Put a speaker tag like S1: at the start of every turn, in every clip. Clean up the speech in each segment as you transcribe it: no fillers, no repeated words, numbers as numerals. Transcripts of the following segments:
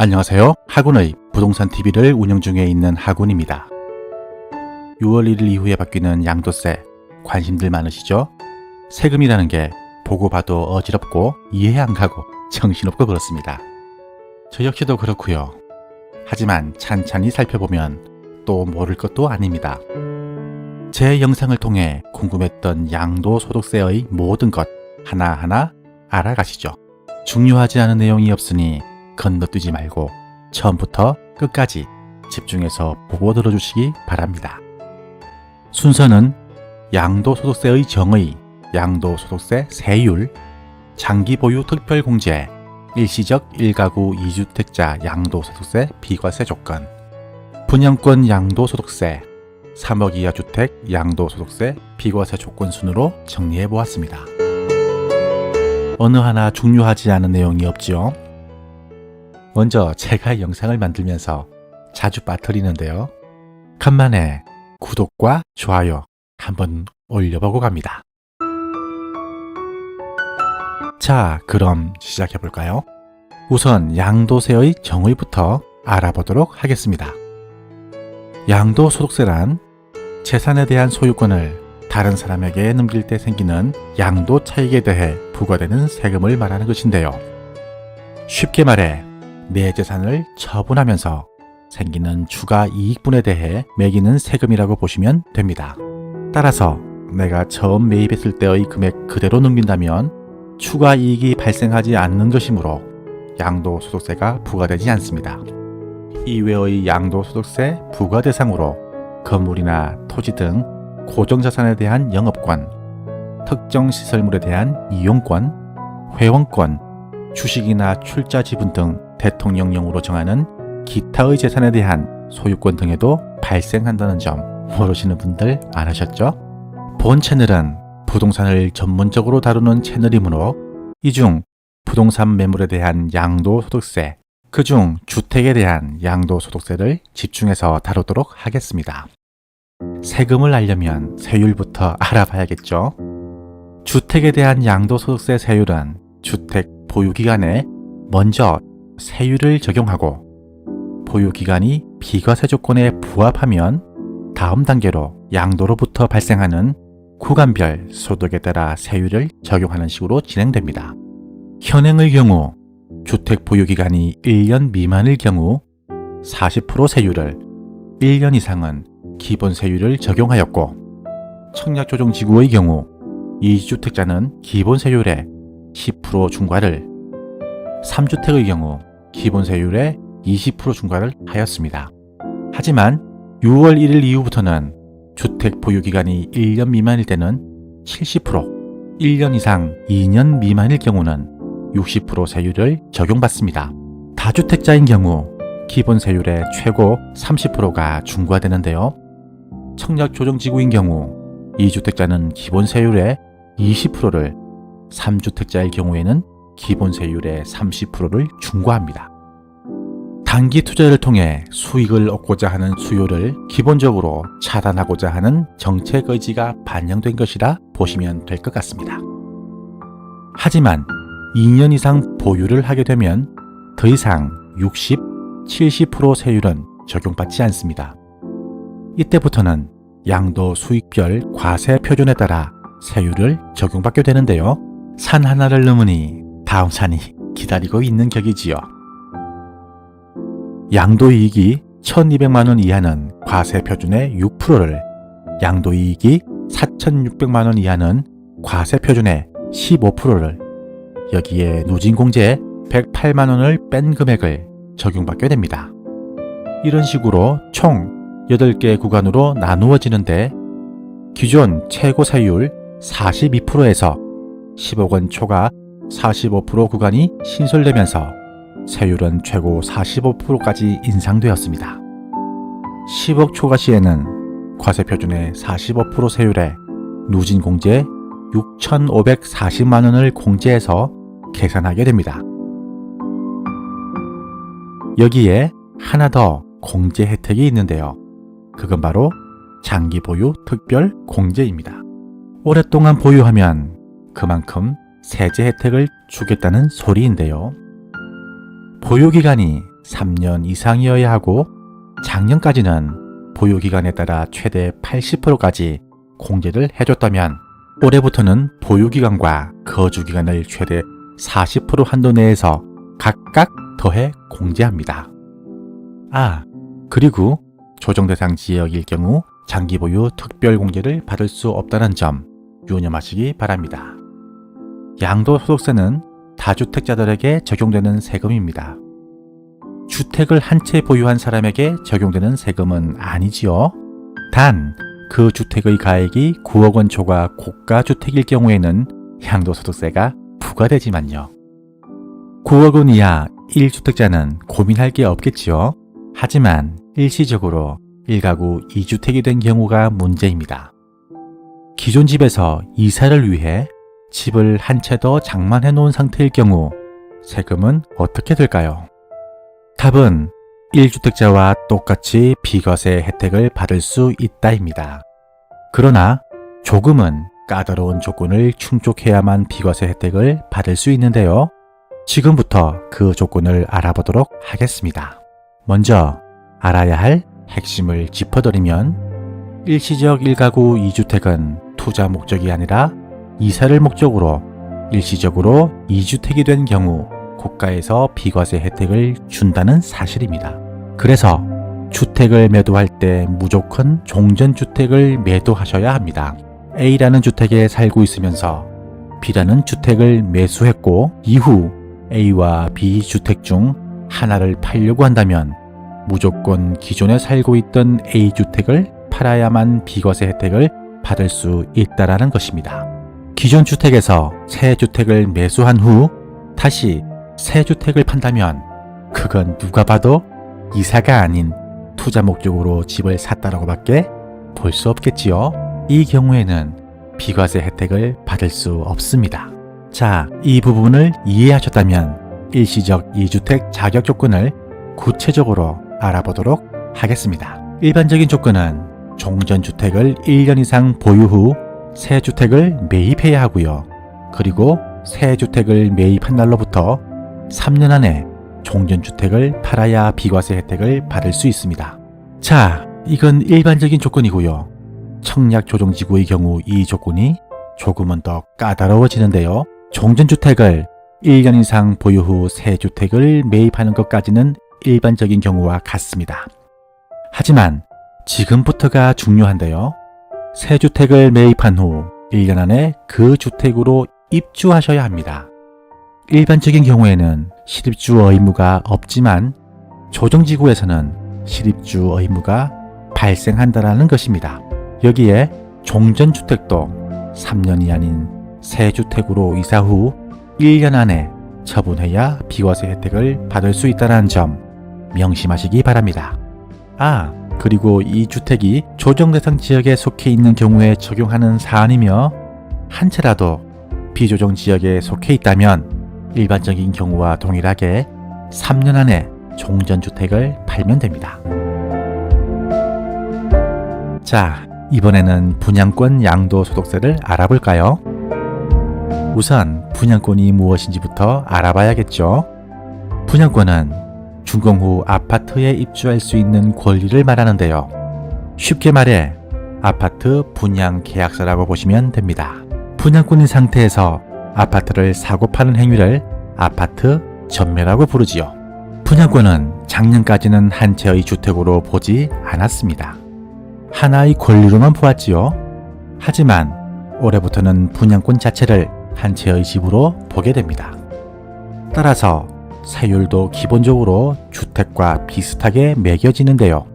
S1: 안녕하세요. 하군의 부동산 TV를 운영 중에 있는 하군입니다. 6월 1일 이후에 바뀌는 양도세 관심들 많으시죠? 세금이라는 게 보고 봐도 어지럽고 이해 안 가고 정신없고 그렇습니다. 저 역시도 그렇고요. 하지만 찬찬히 살펴보면 또 모를 것도 아닙니다. 제 영상을 통해 궁금했던 양도소득세의 모든 것 하나하나 알아가시죠. 중요하지 않은 내용이 없으니 건너뛰지 말고 처음부터 끝까지 집중해서 보고 들어주시기 바랍니다. 순서는 양도소득세의 정의, 양도소득세 세율, 장기보유 특별공제, 일시적 1가구 2주택자 양도소득세 비과세 조건, 분양권 양도소득세, 3억 이하 주택 양도소득세 비과세 조건 순으로 정리해 보았습니다. 어느 하나 중요하지 않은 내용이 없지요. 먼저 제가 영상을 만들면서 자주 빠뜨리는데요. 간만에 구독과 좋아요 한번 올려보고 갑니다. 자, 그럼 시작해 볼까요? 우선 양도세의 정의부터 알아보도록 하겠습니다. 양도소득세란 재산에 대한 소유권을 다른 사람에게 넘길 때 생기는 양도 차익에 대해 부과되는 세금을 말하는 것인데요. 쉽게 말해 내 재산을 처분하면서 생기는 추가 이익분에 대해 매기는 세금이라고 보시면 됩니다. 따라서 내가 처음 매입했을 때의 금액 그대로 넘긴다면 추가 이익이 발생하지 않는 것이므로 양도소득세가 부과되지 않습니다. 이외의 양도소득세 부과 대상으로 건물이나 토지 등 고정자산에 대한 영업권, 특정 시설물에 대한 이용권, 회원권, 주식이나 출자 지분 등 대통령령으로 정하는 기타의 재산에 대한 소유권 등에도 발생한다는 점 모르시는 분들 많으셨죠? 본 채널은 부동산을 전문적으로 다루는 채널이므로 이 중 부동산 매물에 대한 양도소득세, 그중 주택에 대한 양도소득세를 집중해서 다루도록 하겠습니다. 세금을 알려면 세율부터 알아봐야겠죠? 주택에 대한 양도소득세 세율은 주택 보유기간에 먼저 세율을 적용하고 보유기간이 비과세 조건에 부합하면 다음 단계로 양도로부터 발생하는 구간별 소득에 따라 세율을 적용하는 식으로 진행됩니다. 현행의 경우 주택 보유기간이 1년 미만일 경우 40% 세율을, 1년 이상은 기본 세율을 적용하였고, 청약조정지구의 경우 2주택자는 기본 세율에 10% 중과를, 3주택의 경우 기본 세율에 20% 중과를 하였습니다. 하지만 6월 1일 이후부터는 주택 보유기간이 1년 미만일 때는 70%, 1년 이상 2년 미만일 경우는 60% 세율을 적용받습니다. 다주택자인 경우 기본 세율의 최고 30%가 중과되는데요. 청약조정지구인 경우 2주택자는 기본 세율의 20%를, 3주택자일 경우에는 기본 세율의 30%를 중과합니다. 단기 투자를 통해 수익을 얻고자 하는 수요를 기본적으로 차단하고자 하는 정책 의지가 반영된 것이라 보시면 될 것 같습니다. 하지만 2년 이상 보유를 하게 되면 더 이상 60, 70% 세율은 적용받지 않습니다. 이때부터는 양도 수익별 과세 표준에 따라 세율을 적용받게 되는데요. 산 하나를 넘으니 다음 산이 기다리고 있는 격이지요. 양도이익이 1200만원 이하는 과세 표준의 6%를, 양도이익이 4600만원 이하는 과세 표준의 15%를, 여기에 누진공제 108만원을 뺀 금액을 적용받게 됩니다. 이런 식으로 총 8개 구간으로 나누어지는데 기존 최고 세율 42%에서 10억원 초과 45% 구간이 신설되면서 세율은 최고 45%까지 인상되었습니다. 10억 초과 시에는 과세표준의 45% 세율에 누진공제 6,540만원을 공제해서 계산하게 됩니다. 여기에 하나 더 공제 혜택이 있는데요. 그건 바로 장기보유 특별 공제입니다. 오랫동안 보유하면 그만큼 세제 혜택을 주겠다는 소리인데요. 보유기간이 3년 이상이어야 하고 작년까지는 보유기간에 따라 최대 80%까지 공제를 해줬다면 올해부터는 보유기간과 거주기간을 최대 40% 한도 내에서 각각 더해 공제합니다. 그리고 조정대상 지역일 경우 장기보유 특별공제를 받을 수 없다는 점 유념하시기 바랍니다. 양도소득세는 다주택자들에게 적용되는 세금입니다. 주택을 한 채 보유한 사람에게 적용되는 세금은 아니지요. 단, 그 주택의 가액이 9억 원 초과 고가주택일 경우에는 양도소득세가 부과되지만요. 9억 원 이하 1주택자는 고민할 게 없겠지요. 하지만 일시적으로 1가구 2주택이 된 경우가 문제입니다. 기존 집에서 이사를 위해 집을 한 채 더 장만해 놓은 상태일 경우 세금은 어떻게 될까요? 답은 1주택자와 똑같이 비과세 혜택을 받을 수 있다입니다. 그러나 조금은 까다로운 조건을 충족해야만 비과세 혜택을 받을 수 있는데요. 지금부터 그 조건을 알아보도록 하겠습니다. 먼저 알아야 할 핵심을 짚어드리면 일시적 1가구 2주택은 투자 목적이 아니라 이사를 목적으로 일시적으로 2주택이 된 경우 국가에서 비과세 혜택을 준다는 사실입니다. 그래서 주택을 매도할 때 무조건 종전주택을 매도하셔야 합니다. A라는 주택에 살고 있으면서 B라는 주택을 매수했고 이후 A와 B 주택 중 하나를 팔려고 한다면 무조건 기존에 살고 있던 A 주택을 팔아야만 비과세 혜택을 받을 수 있다는 것입니다. 기존 주택에서 새 주택을 매수한 후 다시 새 주택을 판다면 그건 누가 봐도 이사가 아닌 투자 목적으로 집을 샀다라고 밖에 볼 수 없겠지요. 이 경우에는 비과세 혜택을 받을 수 없습니다. 자, 이 부분을 이해하셨다면 일시적 2주택 자격 조건을 구체적으로 알아보도록 하겠습니다. 일반적인 조건은 종전주택을 1년 이상 보유 후 새 주택을 매입해야 하고요. 그리고 새 주택을 매입한 날로부터 3년 안에 종전주택을 팔아야 비과세 혜택을 받을 수 있습니다. 자, 이건 일반적인 조건이고요. 청약조정지구의 경우 이 조건이 조금은 더 까다로워지는데요. 종전주택을 1년 이상 보유 후 새 주택을 매입하는 것까지는 일반적인 경우와 같습니다. 하지만 지금부터가 중요한데요. 새 주택을 매입한 후 1년 안에 그 주택으로 입주하셔야 합니다. 일반적인 경우에는 실입주 의무가 없지만 조정지구에서는 실입주 의무가 발생한다는 것입니다. 여기에 종전주택도 3년이 아닌 새 주택으로 이사 후 1년 안에 처분해야 비과세 혜택을 받을 수 있다는 점 명심하시기 바랍니다. 그리고 이 주택이 조정대상 지역에 속해 있는 경우에 적용하는 사안이며 한 채라도 비조정 지역에 속해 있다면 일반적인 경우와 동일하게 3년 안에 종전주택을 팔면 됩니다. 자, 이번에는 분양권 양도소득세를 알아볼까요? 우선 분양권이 무엇인지부터 알아봐야겠죠. 분양권은 준공 후 아파트에 입주할 수 있는 권리를 말하는데요. 쉽게 말해 아파트 분양 계약서라고 보시면 됩니다. 분양권인 상태에서 아파트를 사고 파는 행위를 아파트 전매라고 부르지요. 분양권은 작년까지는 한 채의 주택으로 보지 않았습니다. 하나의 권리로만 보았지요. 하지만 올해부터는 분양권 자체를 한 채의 집으로 보게 됩니다. 따라서 세율도 기본적으로 주택과 비슷하게 매겨지는데요.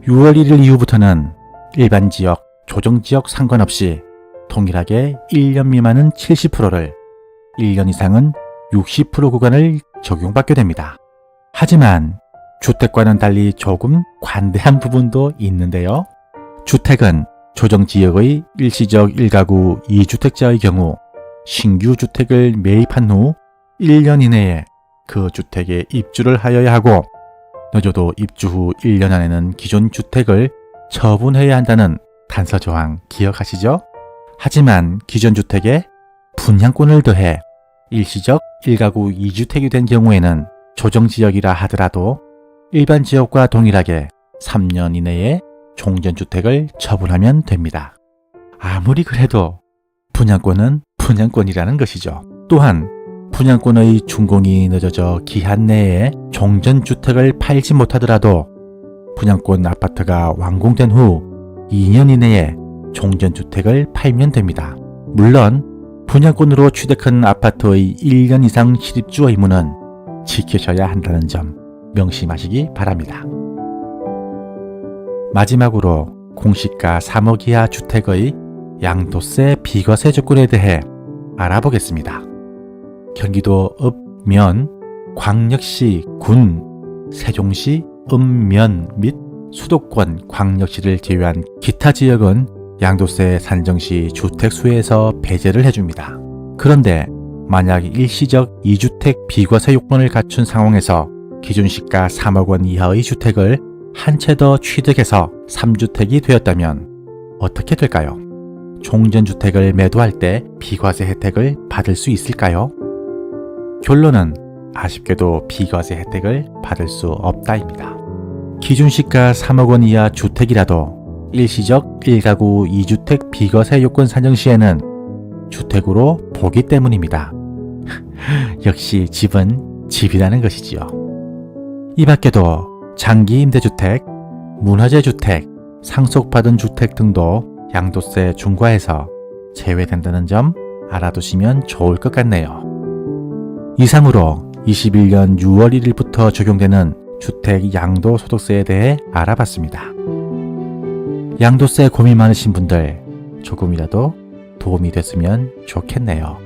S1: 6월 1일 이후부터는 일반 지역, 조정 지역 상관없이 동일하게 1년 미만은 70%를, 1년 이상은 60% 구간을 적용받게 됩니다. 하지만 주택과는 달리 조금 관대한 부분도 있는데요. 주택은 조정지역의 일시적 1가구 2주택자의 경우 신규 주택을 매입한 후 1년 이내에 그 주택에 입주를 하여야 하고 늦어도 입주 후 1년 안에는 기존 주택을 처분해야 한다는 단서조항 기억하시죠? 하지만 기존 주택에 분양권을 더해 일시적 1가구 2주택이 된 경우에는 조정지역이라 하더라도 일반 지역과 동일하게 3년 이내에 종전주택을 처분하면 됩니다. 아무리 그래도 분양권은 분양권이라는 것이죠. 또한 분양권의 준공이 늦어져 기한 내에 종전주택을 팔지 못하더라도 분양권 아파트가 완공된 후 2년 이내에 종전주택을 팔면 됩니다. 물론 분양권으로 취득한 아파트의 1년 이상 실입주어 의무는 지키셔야 한다는 점 명심하시기 바랍니다. 마지막으로 공시가 3억 이하 주택의 양도세 비과세 조건에 대해 알아보겠습니다. 경기도 읍면, 광역시 군, 세종시 읍면 및 수도권 광역시를 제외한 기타 지역은 양도세 산정 시 주택수에서 배제를 해줍니다. 그런데 만약 일시적 2주택 비과세 요건을 갖춘 상황에서 기준시가 3억 원 이하의 주택을 한 채 더 취득해서 3주택이 되었다면 어떻게 될까요? 종전주택을 매도할 때 비과세 혜택을 받을 수 있을까요? 결론은 아쉽게도 비과세 혜택을 받을 수 없다입니다. 기준시가 3억 원 이하 주택이라도 일시적 1가구 2주택 비과세 요건 산정 시에는 주택으로 보기 때문입니다. 역시 집은 집이라는 것이지요. 이 밖에도 장기 임대주택, 문화재 주택, 상속받은 주택 등도 양도세 중과에서 제외된다는 점 알아두시면 좋을 것 같네요. 이상으로 21년 6월 1일부터 적용되는 주택 양도소득세에 대해 알아봤습니다. 양도세 고민 많으신 분들 조금이라도 도움이 됐으면 좋겠네요.